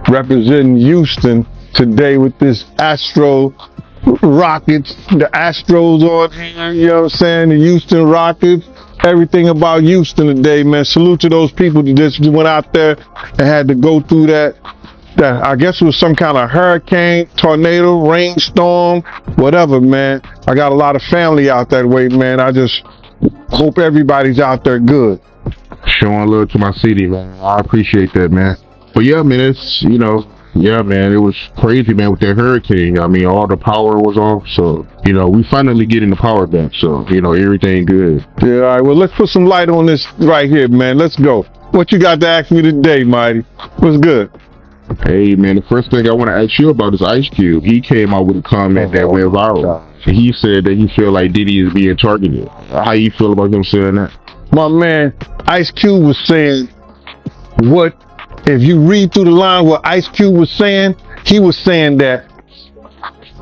representing Houston today with this Astro Rockets, the Astros on here, you know what I'm saying? The Houston Rockets, everything about Houston today, man. Salute to those people that just went out there and had to go through that I guess it was some kind of hurricane, tornado, rainstorm, whatever, man. I got a lot of family out that way, man. I just hope everybody's out there good. Showing love to my city, man. I appreciate that, man. But yeah, man, it's, yeah, man, it was crazy, man, with that hurricane. I mean, all the power was off, so, we finally getting the power back, so, everything good. Yeah, all right, well, let's put some light on this right here, man. Let's go. What you got to ask me today, Mighty? What's good? Hey, man, the first thing I want to ask you about is Ice Cube. He came out with a comment that went viral. He said that he feel like Diddy is being targeted. How you feel about him saying that? My man, Ice Cube was saying if you read through the line what Ice Cube was saying, he was saying that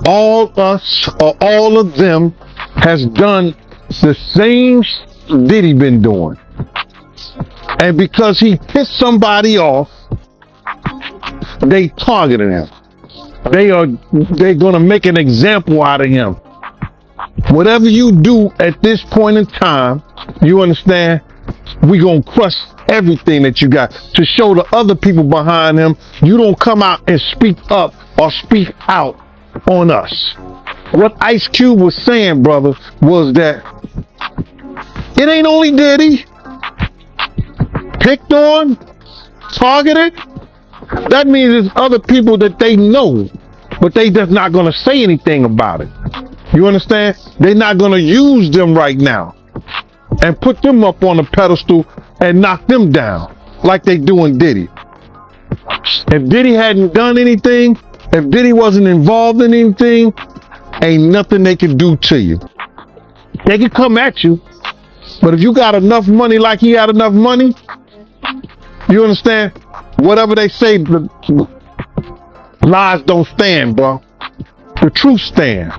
all us or all of them has done the same Diddy been doing. And because he pissed somebody off, they targeted him. They're gonna make an example out of him. Whatever you do at this point in time, you understand, we gonna crush everything that you got to show the other people behind him. You don't come out and speak up or speak out on us. What Ice Cube was saying, brother, was that it ain't only Diddy picked on, targeted. That means there's other people that they know, but they just not gonna say anything about it. You understand? They're not gonna use them right now and put them up on a pedestal and knock them down like they doing Diddy. If Diddy hadn't done anything, if Diddy wasn't involved in anything, ain't nothing they can do to you. They can come at you, but if you got enough money like he had enough money, you understand? Whatever they say, the lies don't stand, bro. The truth stand.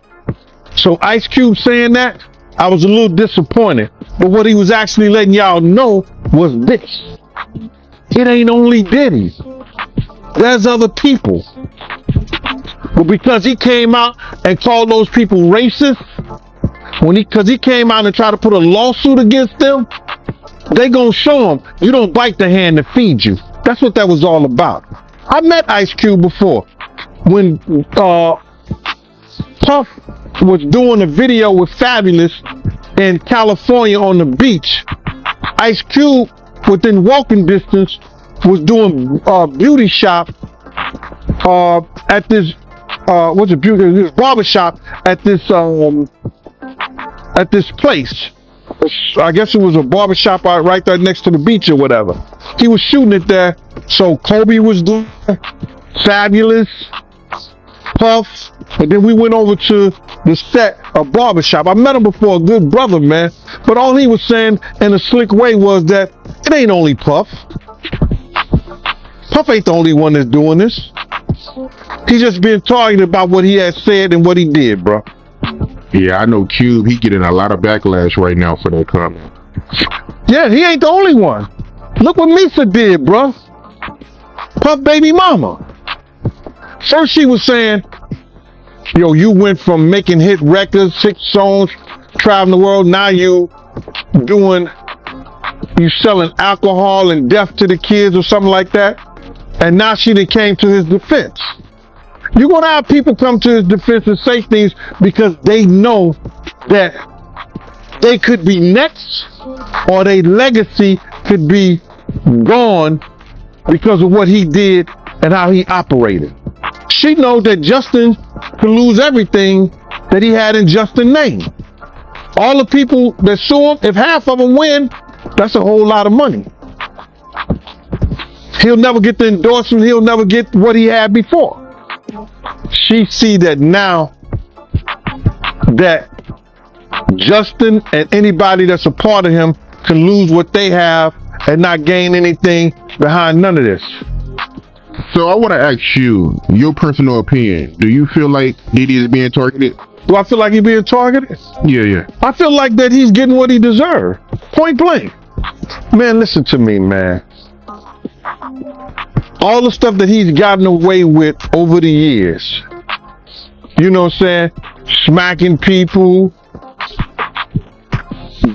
So Ice Cube saying that, I was a little disappointed. But what he was actually letting y'all know was this. It ain't only Diddy. There's other people. But because he came out and called those people racist, because he came out and tried to put a lawsuit against them, they gonna show him you don't bite the hand that feeds you. That's what that was all about. I met Ice Cube before when Puff was doing a video with Fabulous in California on the beach. Ice Cube, within walking distance, was doing beauty shop at this this barber shop at this place. I guess it was a barber shop right there next to the beach or whatever. He was shooting it there. So Kobe was doing Fabulous, Puff, and then we went over to the set of barbershop. I met him before, a good brother, man. But all he was saying in a slick way was that it ain't only Puff. Puff ain't the only one that's doing this. He's just being targeted about what he had said and what he did, bro. Yeah, I know Cube, he getting a lot of backlash right now for that comment. Yeah, he ain't the only one. Look what Misa did, bro. Puff baby mama. First she was saying, yo, you went from making hit records, 6 songs, traveling the world, now you selling alcohol and death to the kids or something like that. And now she done came to his defense. You're going to have people come to his defense and say things because they know that they could be next or their legacy could be gone because of what he did and how he operated. She knows that Justin could lose everything that he had in Justin's name. All the people that sue him, if half of them win, that's a whole lot of money. He'll never get the endorsement. He'll never get what he had before. She see that now that Justin and anybody that's a part of him can lose what they have and not gain anything behind none of this. So I want to ask you, your personal opinion. Do you feel like Diddy is being targeted? Do I feel like he's being targeted? Yeah. I feel like that he's getting what he deserved. Point blank. Man, listen to me, man. all the stuff that he's gotten away with over the years. You know what I'm saying? Smacking people,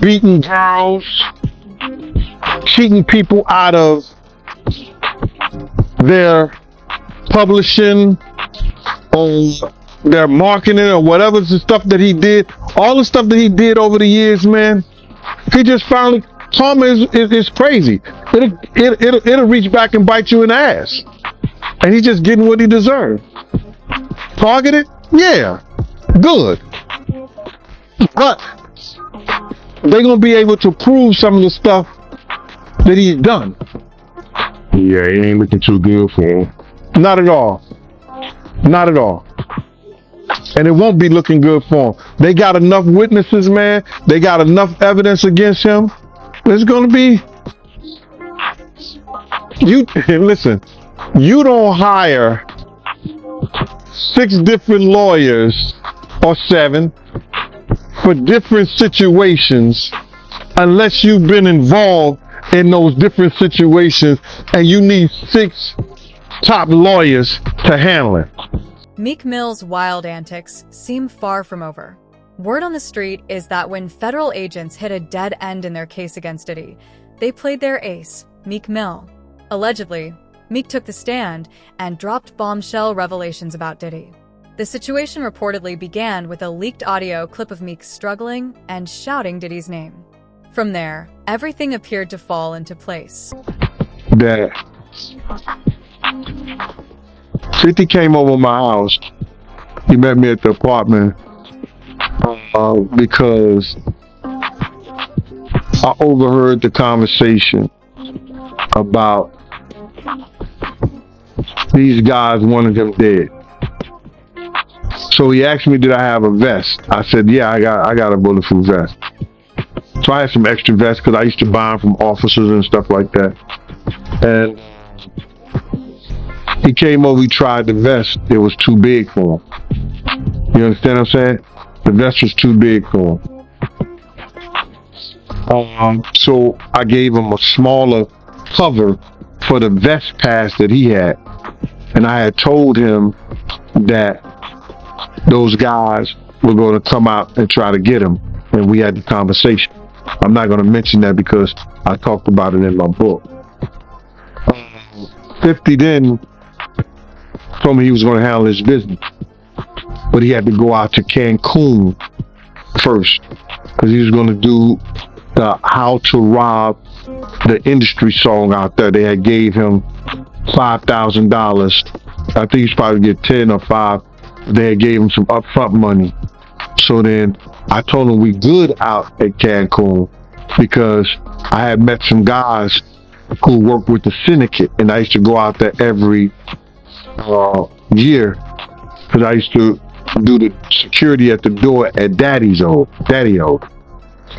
beating girls, cheating people out of their publishing or their marketing or whatever the stuff that he did. All the stuff that he did over the years, man. He just finally, karma is crazy. It'll reach back and bite you in the ass. And he's just getting what he deserved. Targeted? Yeah. Good. But they're going to be able to prove some of the stuff that he's done. Yeah, it ain't looking too good for him. Not at all. Not at all. And it won't be looking good for him. They got enough witnesses, man. They got enough evidence against him. It's going to be... Listen, you don't hire 6 different lawyers or 7 for different situations unless you've been involved in those different situations and you need 6 top lawyers to handle it. Meek Mill's wild antics seem far from over. Word on the street is that when federal agents hit a dead end in their case against Diddy, they played their ace, Meek Mill. Allegedly, Meek took the stand and dropped bombshell revelations about Diddy. The situation reportedly began with a leaked audio clip of Meek struggling and shouting Diddy's name. From there, everything appeared to fall into place. That 50 came over my house. He met me at the apartment because I overheard the conversation about these guys wanted him dead. So he asked me, did I have a vest? I said, yeah, I got a bulletproof vest. So I had some extra vests because I used to buy them from officers and stuff like that. And he came over, he tried the vest. It was too big for him. You understand what I'm saying? The vest was too big for him. So I gave him a smaller cover for the vest pass that he had. And I had told him that those guys were going to come out and try to get him. And we had the conversation. I'm not going to mention that because I talked about it in my book. 50 then told me he was going to handle his business. But he had to go out to Cancun first. Because he was going to do the How to Rob the Industry song out there. They had gave him $5,000. I think he's probably get 10 or 5. They had gave him some upfront money. So then I told him we good out at Cancun because I had met some guys who worked with the syndicate, and I used to go out there every year because I used to do the security at the door at Daddy-O.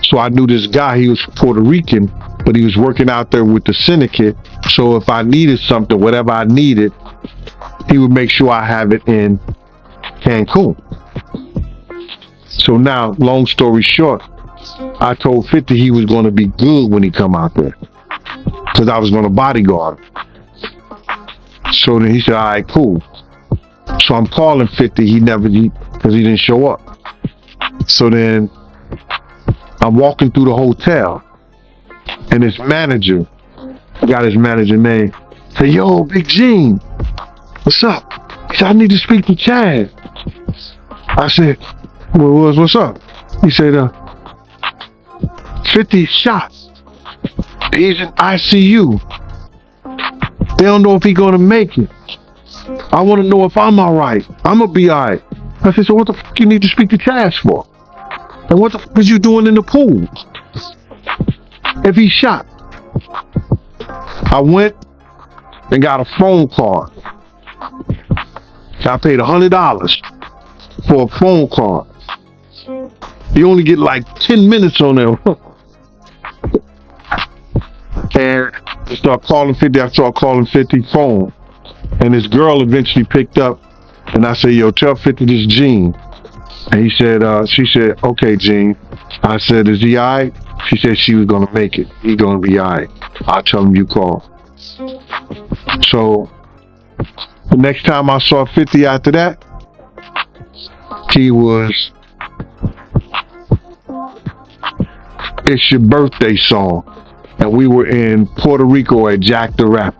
So I knew this guy. He was Puerto Rican, but he was working out there with the syndicate. So if I needed something, whatever I needed, he would make sure I have it in Cancun. So now, long story short, I told 50 he was going to be good when he come out there because I was going to bodyguard him. So then he said, all right, cool. So I'm calling 50. Because he didn't show up. So then I'm walking through the hotel and his manager, I got his manager name, said, yo, Big Gene, what's up? He said, I need to speak to Chad. I said, well, what's up? He said, 50 shots. He's in ICU. They don't know if he's going to make it. I want to know if I'm all right. I'm going to be all right. I said, so what the fuck you need to speak to Chad for? And what the fuck is you doing in the pool? If he's shot. I went and got a phone card. I paid $100 for a phone card. You only get like 10 minutes on there. And I started calling 50. I started calling 50 phone. And this girl eventually picked up. And I said, yo, tell 50 this Gene. And she said, okay, Gene. I said, is he all right? She said she was going to make it. He's going to be all right. I'll tell him you called. So The next time I saw 50 after that, he was, "It's Your Birthday" song. And we were in Puerto Rico at Jack the Rapper.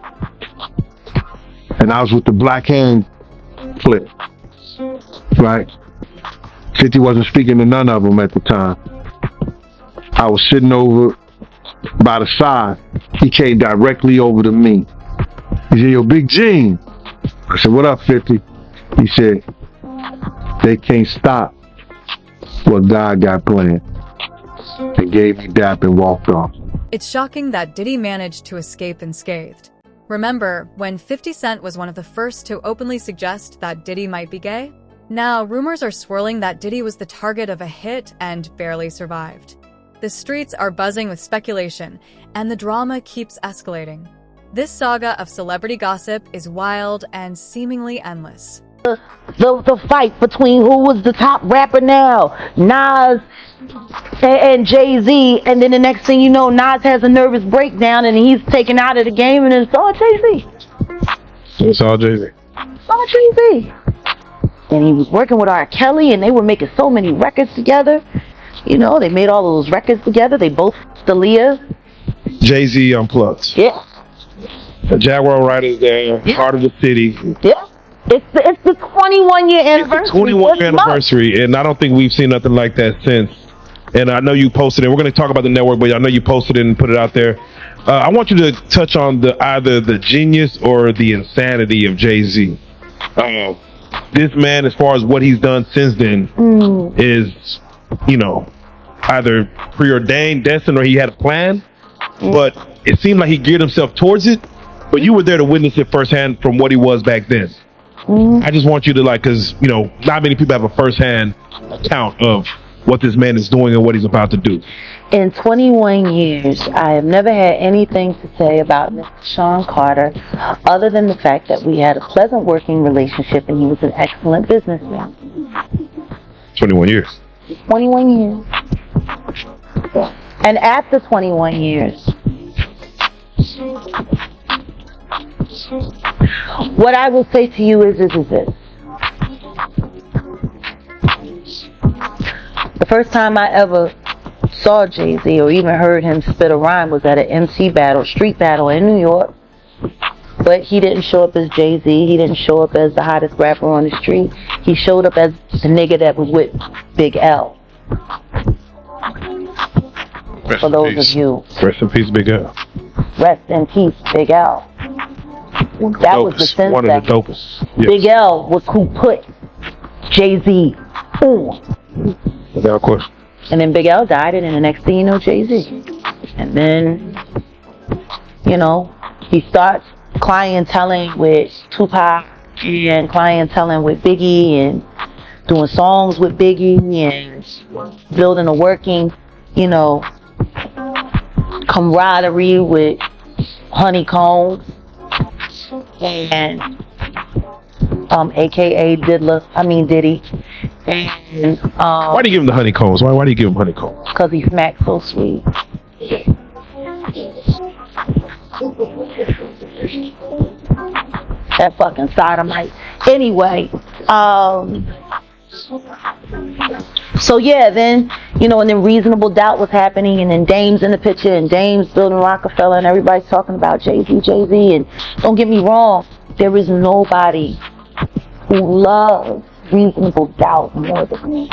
And I was with the Black Hand clip, right? 50 wasn't speaking to none of them at the time. I was sitting over by the side. He came directly over to me. He said, "Yo, Big Gene." I said, "What up, 50? He said, "They can't stop what God got planned." He gave me dap and walked off. It's shocking that Diddy managed to escape unscathed. Remember when 50 Cent was one of the first to openly suggest that Diddy might be gay? Now, rumors are swirling that Diddy was the target of a hit and barely survived. The streets are buzzing with speculation, and the drama keeps escalating. This saga of celebrity gossip is wild and seemingly endless. The fight between who was the top rapper now, Nas and Jay-Z, and then the next thing you know, Nas has a nervous breakdown and he's taken out of the game, and it's all Jay-Z. It's all Jay-Z. It's all Jay-Z. And he was working with R. Kelly, and they were making so many records together. You know, they made all of those records together. They both Aaliyah. Jay-Z Unplugged. Yeah. The Jaguar Riders there, Yeah. Heart of the City. Yeah. It's the 21-year anniversary. 21-year anniversary, and I don't think we've seen nothing like that since. And I know you posted it. We're going to talk about the network, but I know you posted it and put it out there. I want you to touch on either the genius or the insanity of Jay-Z. This man, as far as what he's done since then, is, you know, either preordained, destined, or he had a plan. But it seemed like he geared himself towards it. But you were there to witness it firsthand from what he was back then. I just want you to, like, because, you know, not many people have a firsthand account of what this man is doing and what he's about to do. In 21 years, I have never had anything to say about Mr. Sean Carter other than the fact that we had a pleasant working relationship and he was an excellent businessman. 21 years. 21 years. And after 21 years, what I will say to you is this. The first time I ever saw Jay-Z or even heard him spit a rhyme was at an MC battle, street battle in New York. But he didn't show up as Jay-Z. He didn't show up as the hottest rapper on the street. He showed up as the nigga that was with Big L. For those of you. Rest in peace, Big L. Rest in peace, Big L. That was the sense one that of the dopest. Yes. Big L was who put Jay-Z on. Without question. And then Big L died, and then the next thing you know, Jay-Z. And then, you know, he starts clienteling with Tupac and clienteling with Biggie and doing songs with Biggie and building a working, you know, camaraderie with Honeycomb and aka Diddy. And why do you give him the honeycombs? Why do you give him honeycombs? Because he smacks so sweet. That fucking sodomite. Anyway, so yeah, then, you know, and then Reasonable Doubt was happening, and then Dame's in the picture, and Dame's building Rockefeller, and everybody's talking about Jay-Z, and don't get me wrong, there is nobody who loves Reasonable Doubt more than me.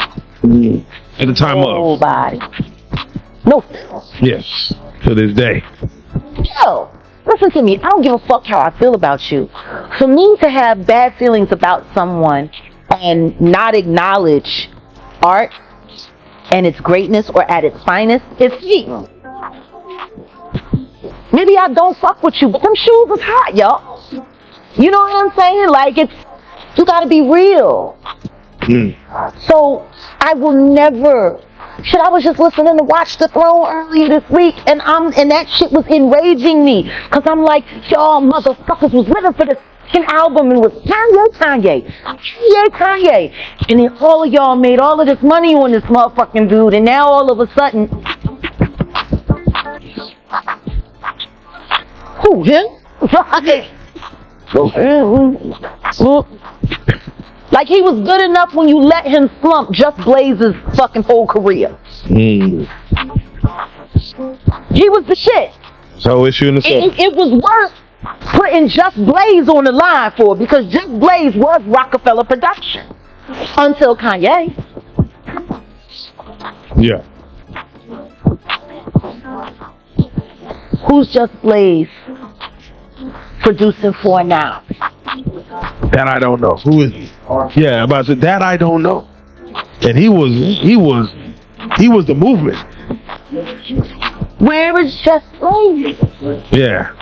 At the time of? Nobody. No. Yes, to this day. Yo, listen to me. I don't give a fuck how I feel about you. For me to have bad feelings about someone and not acknowledge art and its greatness or at its finest, it's me. Maybe I don't fuck with you, but them shoes is hot, y'all. You know what I'm saying? Like, you gotta be real. So I will never. Shit, I was just listening to Watch the Throne earlier this week, and that shit was enraging me, cause I'm like, y'all motherfuckers was living for this fucking album, and it was Kanye, and then all of y'all made all of this money on this motherfucking dude, and now all of a sudden, who, him? Like he was good enough when you let him slump Just Blaze's fucking whole career. He was the shit. So issue in the It was worth putting Just Blaze on the line for, because Just Blaze was Rockefeller production until Kanye. Yeah. Who's Just Blaze producing for now? That I don't know. Who is he? Yeah, about to, that I don't know. And he was the movement. Where is Just Blaze? Yeah.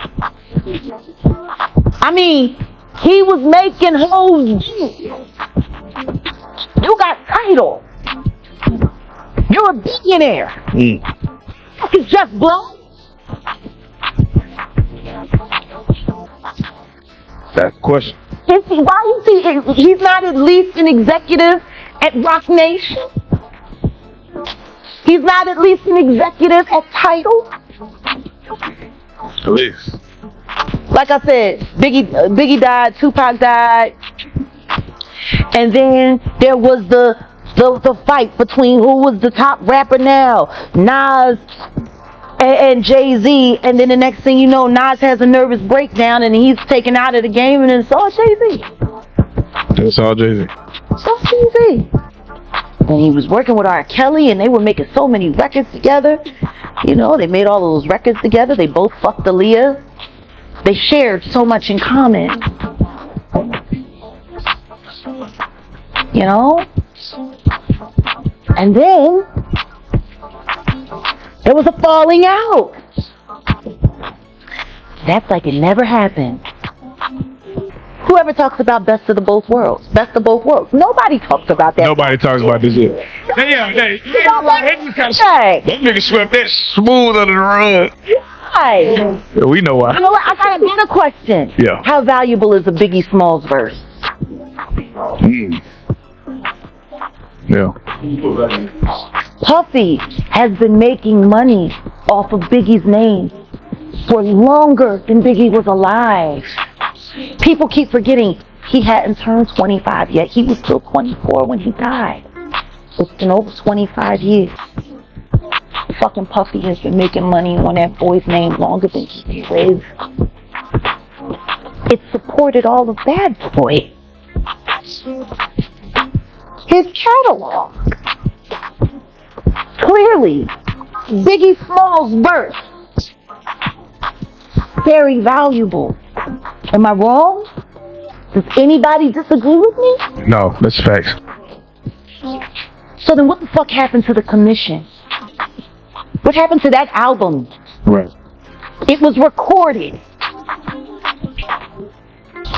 I mean, he was making hoes. You got title. You're a billionaire. It's Just Blaze. That's the question. Why is he's not at least an executive at Rock Nation? He's not at least an executive at Tidal? At least. Like I said, Biggie died, Tupac died, and then there was the fight between who was the top rapper now, Nas and Jay-Z, and then the next thing you know, Nas has a nervous breakdown and he's taken out of the game, and it's all Jay-Z. It's all Jay-Z. It's all Jay-Z. And he was working with R. Kelly, and they were making so many records together. You know, they made all of those records together. They both fucked Aaliyah. They shared so much in common. You know? And then there was a falling out. That's like it never happened. Whoever talks about best of both worlds. Nobody talks about that. Nobody talks about this yet. That nigga swept that smooth under the rug. Why? Yeah, we know why. You know what? I got another question. Yeah. How valuable is a Biggie Smalls verse? Yeah. Puffy has been making money off of Biggie's name for longer than Biggie was alive. People keep forgetting he hadn't turned 25 yet. He was still 24 when he died. It's been over 25 years. Fucking Puffy has been making money on that boy's name longer than he lived. It supported all of Bad Boy. His catalog. Clearly, Biggie Smalls' verse, very valuable. Am I wrong? Does anybody disagree with me? No, that's facts. So then what the fuck happened to the commission? What happened to that album? Right. It was recorded.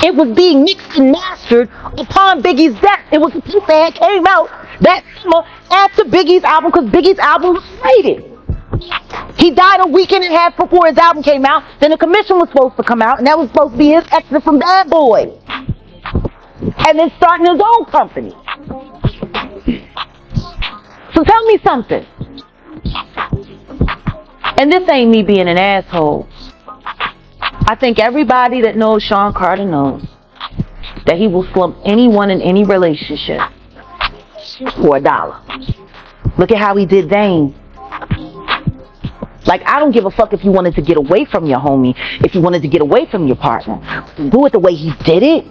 It was being mixed and mastered upon Biggie's death. It was a piece that came out that summer after Biggie's album, because Biggie's album was slated. He died a week and a half before his album came out. Then the commission was supposed to come out, and that was supposed to be his exit from Bad Boy. And then starting his own company. So tell me something. And this ain't me being an asshole. I think everybody that knows Sean Carter knows that he will slump anyone in any relationship for $1. Look at how he did Dame. Like, I don't give a fuck if you wanted to get away from your homie, if you wanted to get away from your partner. Do it the way he did it.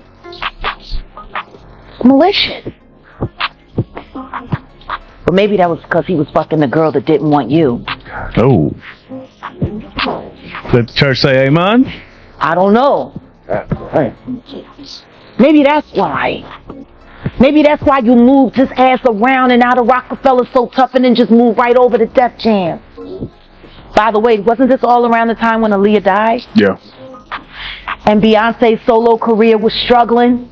Malicious. But maybe that was because he was fucking the girl that didn't want you. Oh. Let the church say amen? I don't know. Maybe that's why. Maybe that's why you moved his ass around and out of Rockefeller so tough and then just moved right over to Def Jam. By the way, wasn't this all around the time when Aaliyah died? Yeah. And Beyonce's solo career was struggling?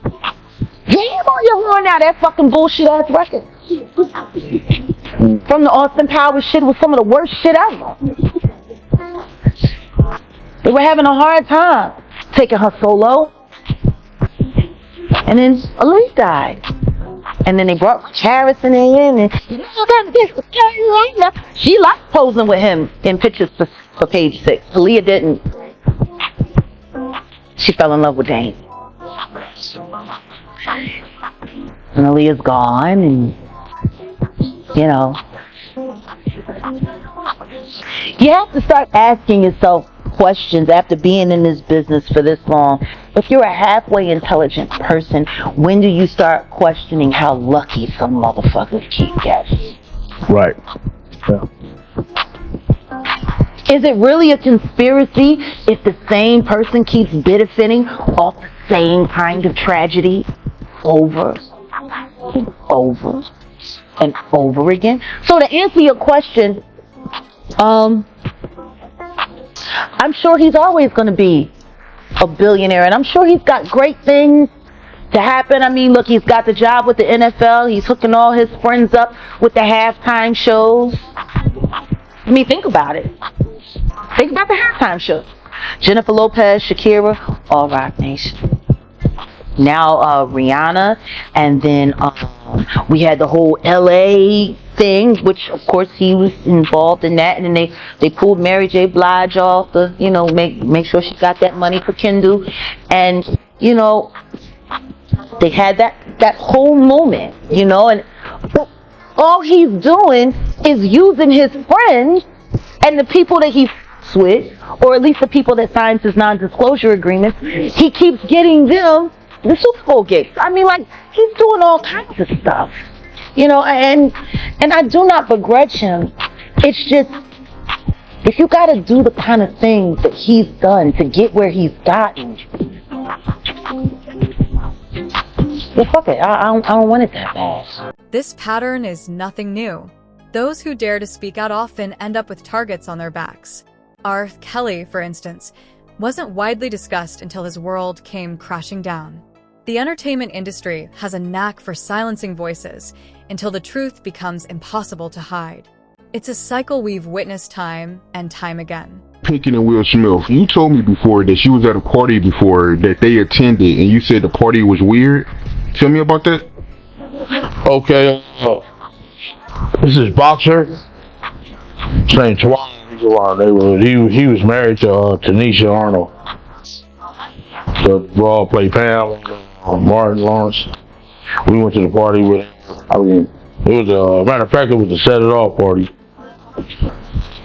Damn on your horn now, that fucking bullshit ass record. From the Austin Powers shit was some of the worst shit ever. They were having a hard time taking her solo. And then Aaliyah died. And then they brought Harrison in, and she liked posing with him in pictures for Page 6. Aaliyah didn't. she fell in love with Dame. And Aaliyah's gone, and you know, you have to start asking yourself questions after being in this business for this long. If you're a halfway intelligent person, when do you start questioning how lucky some motherfuckers keep getting? Right. Yeah. Is it really a conspiracy if the same person keeps benefiting off the same kind of tragedy over and over and over again? So to answer your question, I'm sure he's always going to be a billionaire, and I'm sure he's got great things to happen. I mean, look, he's got the job with the NFL. He's hooking all his friends up with the halftime shows. I mean, think about it. Think about the halftime shows. Jennifer Lopez, Shakira, all Rock Nation. Now Rihanna, and then we had the whole LA thing, which of course he was involved in that, and then they pulled Mary J. Blige off the, you know, make sure she got that money for Kendall, and you know, they had that whole moment, you know, and all he's doing is using his friends and the people that he with, or at least the people that signs his non-disclosure agreements. He keeps getting them the Super Bowl gigs. I mean, like, he's doing all kinds of stuff, you know, and I do not begrudge him. It's just, if you got to do the kind of things that he's done to get where he's gotten, well, fuck it. I don't want it that bad. This pattern is nothing new. Those who dare to speak out often end up with targets on their backs. R. Kelly, for instance, wasn't widely discussed until his world came crashing down. The entertainment industry has a knack for silencing voices until the truth becomes impossible to hide. It's a cycle we've witnessed time and time again. Picking and Will Smith, you told me before that she was at a party before that they attended, and you said the party was weird. Tell me about that. Okay. This is boxer. His name's Twan. He was married to Tanisha Arnold. The ball played Pam, Martin Lawrence. We went to the party with him. I mean, it was matter of fact, it was the Set It Off party.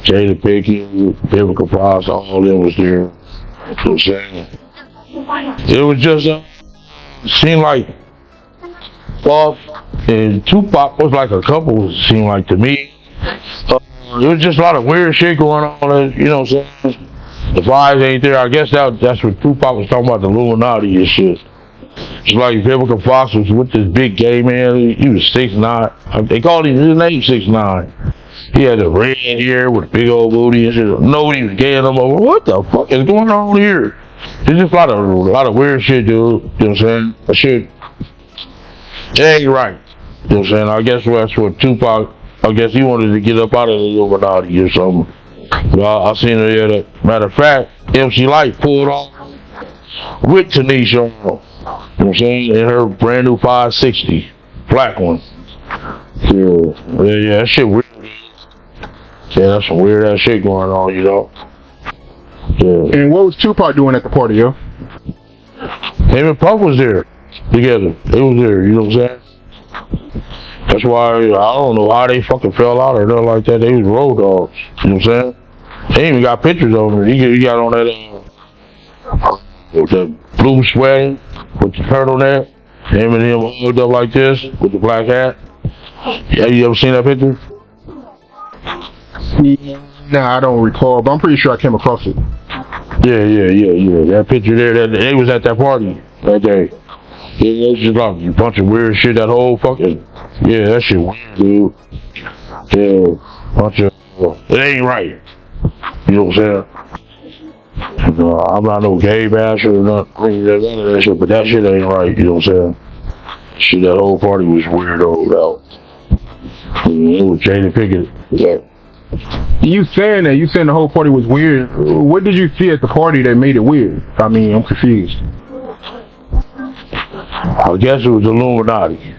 Jada Pinkett, Vivica Fox, all of them was there. You know what I'm saying? It was just seemed like Puff and Tupac was like a couple. It seemed like to me. There was just a lot of weird shit going on, you know what I'm saying? The vibes ain't there. I guess that's what Tupac was talking about, the Illuminati and shit. It's like Vivica Fox was with this big gay man. He was 6'9". They called his name 6'9". He had the red hair with a big old booty and shit. Nobody was gay no more. What the fuck is going on here? There's just a lot of weird shit, dude. You know what I'm saying? That shit, it ain't right. You know what I'm saying? I guess that's what Tupac, I guess he wanted to get up out of the Illuminati or something. Well, I seen her there. Matter of fact, MC Light pulled off with Tanisha, you know what I'm saying, in her brand new 560, black one. Yeah, that shit weird. Yeah, that's some weird ass shit going on, you know. Yeah. And what was Tupac doing at the party, yo? Him and Puff was there together. They was there, you know what I'm saying? That's why I don't know how they fucking fell out or nothing like that. They was road dogs. You know what I'm saying? They even got pictures of him. He got on that with the blue sweater with the turtleneck. Him and him hooked up like this with the black hat. Yeah, you ever seen that picture? Nah, I don't recall, but I'm pretty sure I came across it. Yeah. That picture there, they was at that party that day. Yeah, it's just like a bunch of weird shit. That whole fucking, yeah, that shit weird, dude. Yeah, bunch of, it ain't right. You know what I'm saying? I'm not no gay basher or nothing, none of that shit, but that shit ain't right. You know what I'm saying? Shit, that whole party was weirdo out. It was Jada Pinkett. Yeah. You saying that? You saying the whole party was weird? What did you see at the party that made it weird? I mean, I'm confused. I guess it was Illuminati.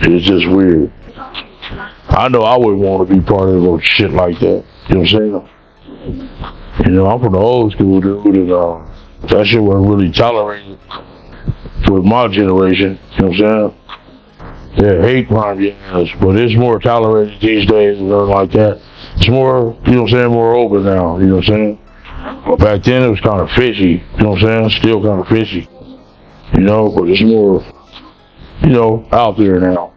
It's just weird. I know I wouldn't want to be part of no shit like that. You know what I'm saying? You know, I'm from the old school, dude, and That shit wasn't really tolerated with my generation. You know what I'm saying? Yeah, hate crime, yes, but it's more tolerated these days and nothing like that. It's more, you know what I'm saying, more open now, you know what I'm saying? But back then it was kind of fishy, you know what I'm saying? Still kind of fishy, you know, but it's more, you know, out there now.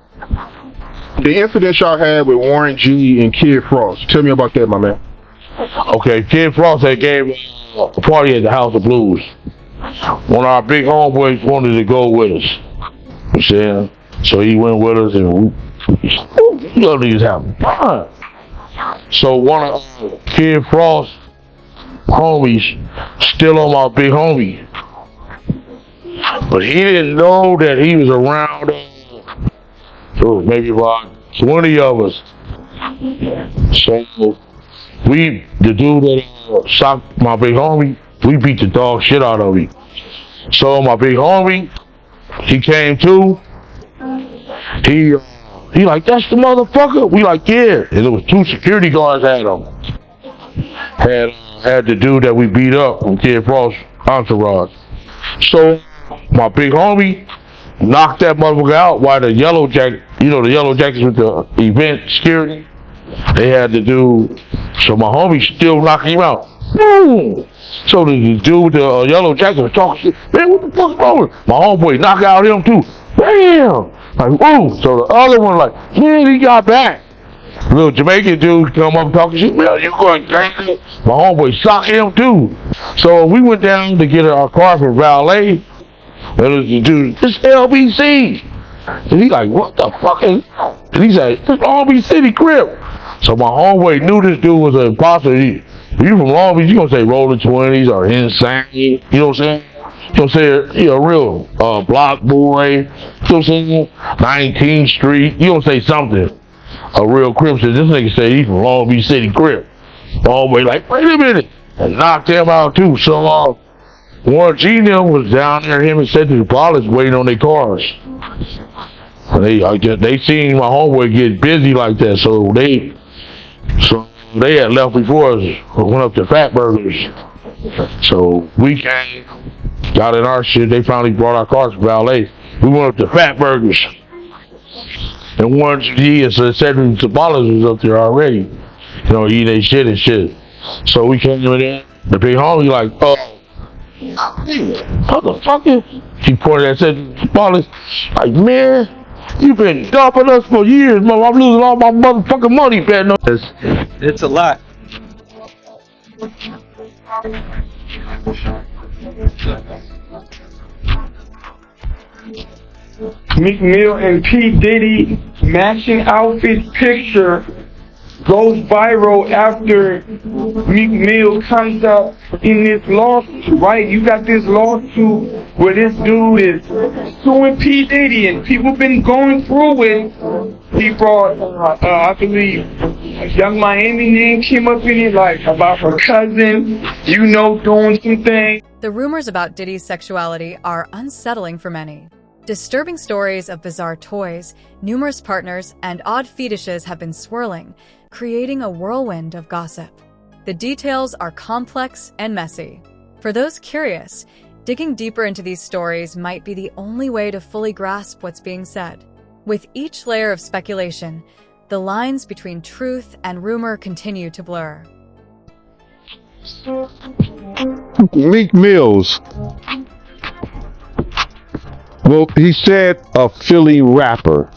The incident y'all had with Warren G and Kid Frost. Tell me about that, my man. Okay, Kid Frost had gave a party at the House of Blues. One of our big homeboys wanted to go with us, you know what I'm saying? So he went with us and we love these having fun. So one of Kid Frost homies still on my big homie. But he didn't know that he was around so maybe about 20 of us. So the dude that shot my big homie, we beat the dog shit out of him. So my big homie, he came to. He like, that's the motherfucker. We like, yeah. And there was 2 security guards had him. Had the dude that we beat up from Kid Frost entourage. So my big homie knocked that motherfucker out while the yellow jacket, you know, the yellow jackets with the event security, they had to do. So my homie still knocking him out. Boom. So the dude with the yellow jacket was talking shit. Man, what the fuck's wrong with him? My homeboy knocked out him too. Bam! Like, whoa! So the other one like, man, he got back. Little Jamaican dude come up talking shit. Man, you going crazy? My homeboy socked him too. So we went down to get our car for valet. And the dude, it's LBC. And he like, what the fuck is? And he said, it's Long Beach City crib. So my homeboy knew this dude was an imposter. You from Long Beach, you gonna say Rolling 20s or Insane. You know what I'm saying? You know what I'm saying? You a real block boy. You know what I'm saying? 19th Street. You gonna say something. A real crib. So this nigga say he from Long Beach City crib. My homeboy like, wait a minute. And knocked him out too. So Warren G was down there, him and Central Police waiting on their cars. And they seen my homeboy get busy like that, so they had left before us, went up to Fat Burgers. So we came, got in our shit, they finally brought our cars to valet. We went up to Fat Burgers. And Warren G and Central Police was up there already, you know, eating their shit and shit. So we came in there, the big homie like, motherfucker. He pointed at Central Police, like, man, you been dumping us for years, man. I'm losing all my motherfucking money betting on this. It's a lot. Meek Mill and P. Diddy matching outfits picture goes viral after Meek Mill comes up in this lawsuit, right? You got this lawsuit where this dude is suing P. Diddy and people been going through it. He brought, I believe, Young Miami name came up in it, like about her cousin, you know, doing some things. The rumors about Diddy's sexuality are unsettling for many. Disturbing stories of bizarre toys, numerous partners, and odd fetishes have been swirling, creating a whirlwind of gossip. The details are complex and messy. For those curious, digging deeper into these stories might be the only way to fully grasp what's being said. With each layer of speculation, the lines between truth and rumor continue to blur. Meek Mills. Well, he said a Philly rapper.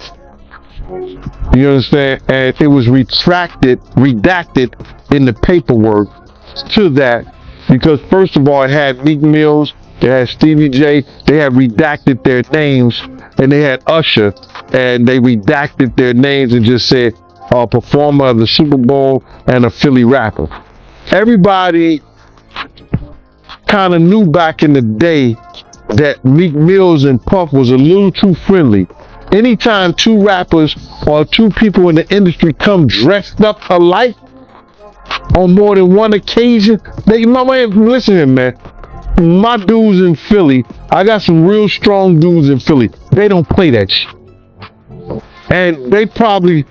You understand? And it was redacted in the paperwork to that because first of all, it had Meek Mills, it had Stevie J, they had redacted their names, and they had Usher, and they redacted their names and just said a performer of the Super Bowl and a Philly rapper. Everybody kind of knew back in the day that Meek Mills and Puff was a little too friendly. Anytime 2 rappers or 2 people in the industry come dressed up alike on more than one occasion, listen here, man. My dudes in Philly, I got some real strong dudes in Philly. They don't play that shit. And they probably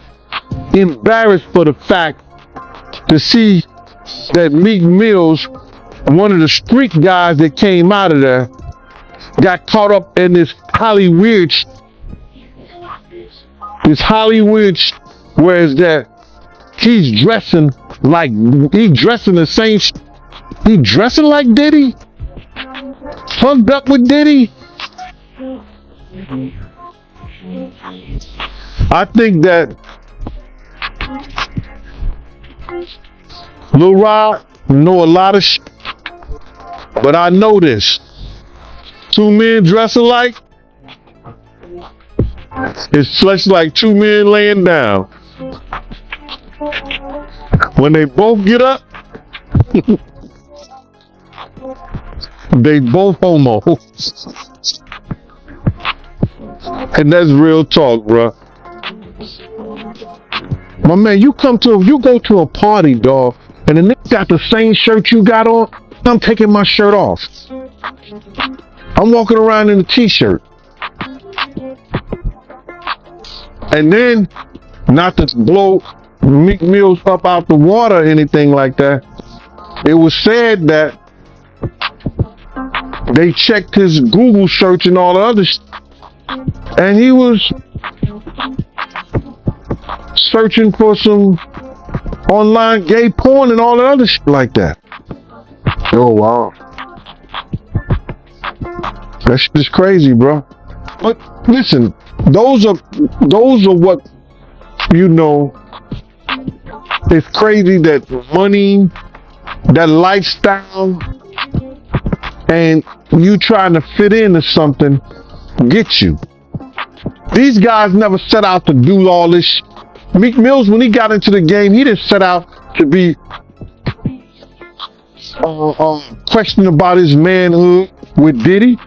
embarrassed for the fact to see that Meek Mills one of the street guys that came out of there got caught up in this Hollywood, whereas that he's dressing like he dressing like Diddy, hugged up with Diddy. I think that Lil Rod know a lot of shit, but I know this. Two men dress alike, it's just like two men laying down. When they both get up, they both homo. And that's real talk, bruh. My man, you go to a party, dog, and the nigga got the same shirt you got on, I'm taking my shirt off. I'm walking around in a t-shirt. And then, not to blow Meek Mill up out the water or anything like that, it was said that they checked his Google search and all the other and he was searching for some online gay porn and all the other shit like that. Oh wow, that shit is crazy, bro. But listen, those are what, you know. It's crazy that money, that lifestyle, and you trying to fit into something get you. These guys never set out to do all this shit. Meek Mills, when he got into the game, he didn't set out to be questioning about his manhood with Diddy,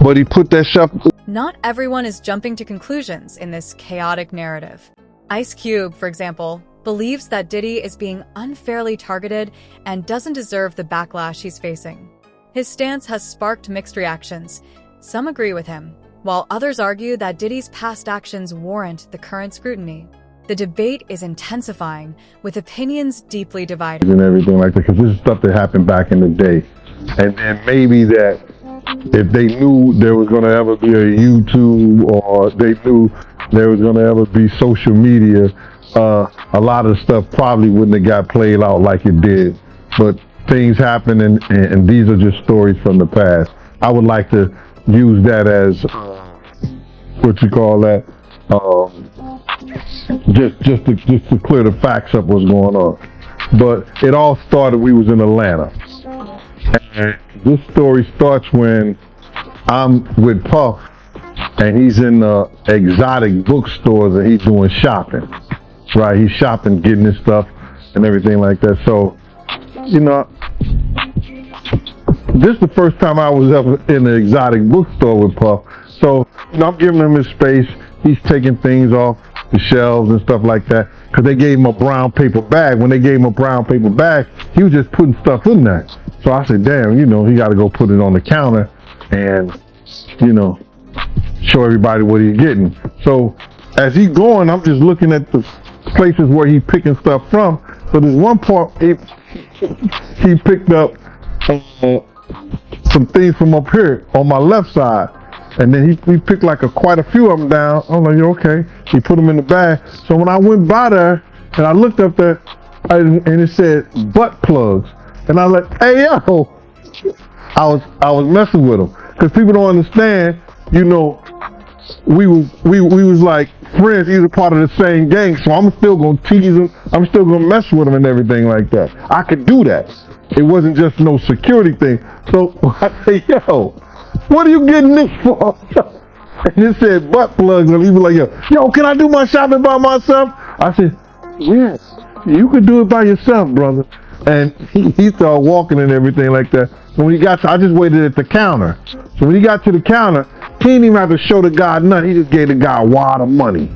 but he put that stuff. Not everyone is jumping to conclusions in this chaotic narrative. Ice Cube, for example, believes that Diddy is being unfairly targeted and doesn't deserve the backlash he's facing. His stance has sparked mixed reactions. Some agree with him, while others argue that Diddy's past actions warrant the current scrutiny. The debate is intensifying, with opinions deeply divided. And everything like that, because this is stuff that happened back in the day. And then maybe that if they knew there was going to ever be a YouTube, or they knew there was going to ever be social media, a lot of stuff probably wouldn't have got played out like it did. But things happen, and these are just stories from the past. I would like to use that as what you call that, just to clear the facts up what's going on. But it all started, we was in Atlanta. And this story starts when I'm with Puff, and he's in the exotic bookstores and he's doing shopping. Right, he's shopping, getting his stuff and everything like that. So, you know, this is the first time I was ever in an exotic bookstore with Puff. So, you know, I'm giving him his space. He's taking things off the shelves and stuff like that, because they gave him a brown paper bag. When they gave him a brown paper bag, he was just putting stuff in there. So I said, damn, you know, he got to go put it on the counter and, you know, show everybody what he's getting. So as he's going, I'm just looking at the places where he's picking stuff from. So there's one part he picked up some things from up here on my left side, and then he picked like quite a few of them down. I'm like, "You're okay." He put them in the bag. So when I went by there and I looked up there, and it said butt plugs, and I was like, "Hey yo," I was messing with him, because people don't understand. You know, we was like friends. He's a part of the same gang, so I'm still gonna tease him. I'm still gonna mess with him and everything like that. I could do that. It wasn't just no security thing. So I say, "Yo, what are you getting this for?" And it said butt plugs, and he was like, "Yo, can I do my shopping by myself?" I said, "Yes, you could do it by yourself, brother." And he started walking and everything like that. So when he got to, I just waited at the counter. So when he got to the counter, he didn't even have to show the guy nothing. He just gave the guy a wad of money.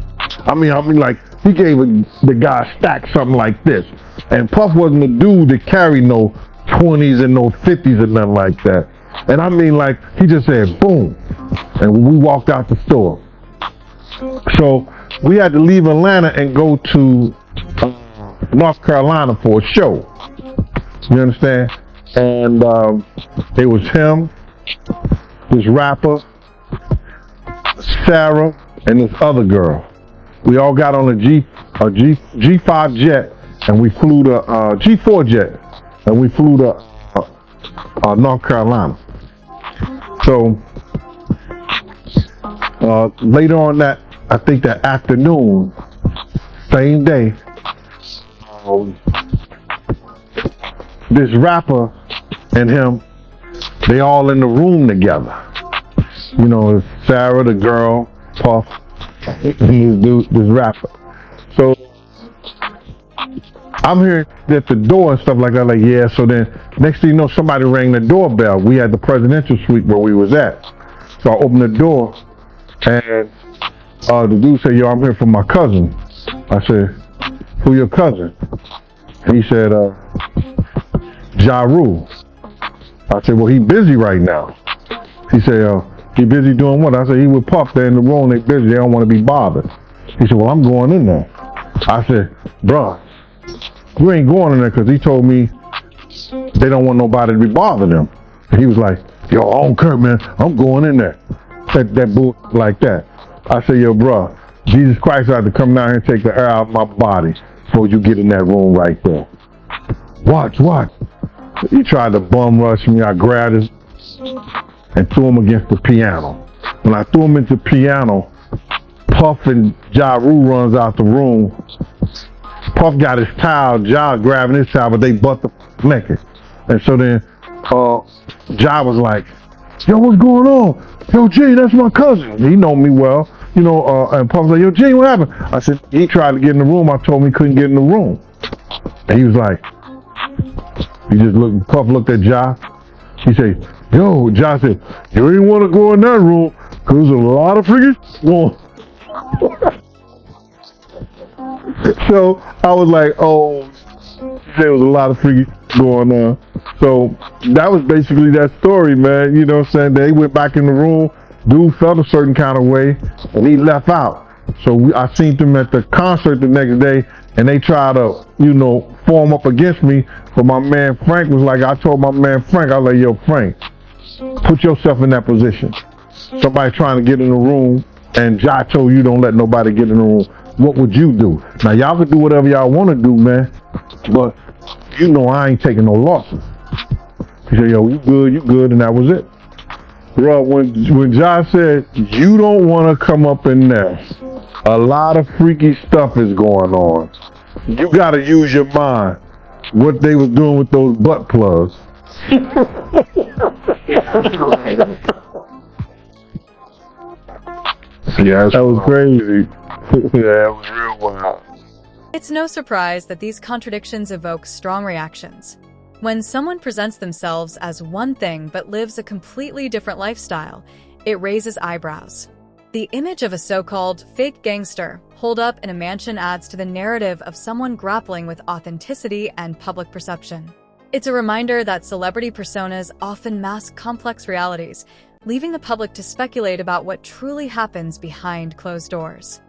I mean, like, he gave the guy a stack something like this. And Puff wasn't a dude that carried no 20s and no 50s or nothing like that. And I mean, like, he just said, boom. And we walked out the store. So we had to leave Atlanta and go to North Carolina for a show. You understand? And it was him, this rapper, Sarah, and this other girl. We all got on a G5 jet, and we flew to G4 jet, and we flew to North Carolina. So later on that, I think that afternoon, same day, this rapper and him, they all in the room together. You know, Sarah, the girl, Puff, and this dude, this rapper. So I'm here at the door and stuff like that, like, yeah. So then next thing you know, somebody rang the doorbell. We had the presidential suite where we was at. So I opened the door and the dude said, yo, I'm here for my cousin. I said, who your cousin? And he said, Ja Rule. I said, well, he busy right now. He said, he busy doing what? I said, he with Puff, they're in the room, they busy, they don't want to be bothered. He said, well, I'm going in there. I said, bruh, you ain't going in there because he told me they don't want nobody to be bothering them. And he was like, yo, I don't care, man, I'm going in there. Said that bull like that. I said, yo, bruh, Jesus Christ had to come down here and take the air out of my body before you get in that room right there. Watch. He tried to bum rush me. I grabbed his and threw him against the piano. When I threw him into the piano, Puff and Ja Rule runs out the room. Puff got his towel, Ja grabbing his towel, but they butt the naked. And so then Ja was like, yo, what's going on? Yo, G, that's my cousin. He know me well. You know, and Puff was like, yo, G, what happened? I said, he tried to get in the room. I told him he couldn't get in the room. And he was like, he just looked, Puff looked at Ja. He said, yo, Ja said, you ain't want to go in that room because there's a lot of freaking going. So I was like, oh, there was a lot of freaking going on. So that was basically that story, man. You know what I'm saying? They went back in the room. Dude felt a certain kind of way, and he left out. So I seen them at the concert the next day, and they tried to, you know, form up against me. But my man Frank was like, I told my man Frank, I was like, yo, Frank, put yourself in that position. Somebody trying to get in the room, and Ja told you don't let nobody get in the room. What would you do? Now, y'all can do whatever y'all want to do, man, but you know I ain't taking no losses. He said, yo, you good, and that was it. Bro, when Ja said, you don't want to come up in there, a lot of freaky stuff is going on. You got to use your mind. What they was doing with those butt plugs. Yeah, that was crazy. Yeah, it was real wild. It's no surprise that these contradictions evoke strong reactions. When someone presents themselves as one thing but lives a completely different lifestyle, it raises eyebrows. The image of a so-called fake gangster holed up in a mansion adds to the narrative of someone grappling with authenticity and public perception. It's a reminder that celebrity personas often mask complex realities, leaving the public to speculate about what truly happens behind closed doors.